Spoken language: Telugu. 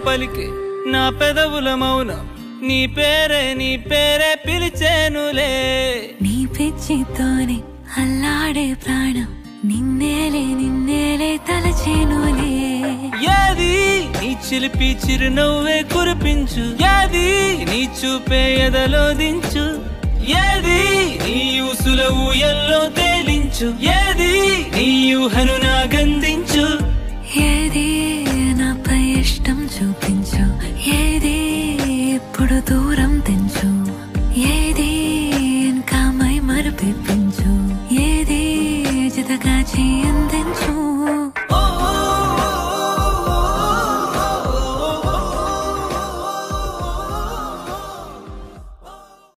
పలికే నా పెదవుల మౌనం నీ పేరే పిలిచేనులే నీ పిచ్చితోనే అల్లాడే ప్రాణం నిన్నేలే తలచేనులే ఏది నీ చిలిపి చిరునవ్వే కురిపించు ఏది నీ చూపే ఎదలో దించు ఏది నీ ఊసుల ఊయల్లో తేలించు ఏది నీ ఊహను నాగందించు ఏది నాపై ఇష్టం చూపించు ఏది ఇప్పుడు దూరం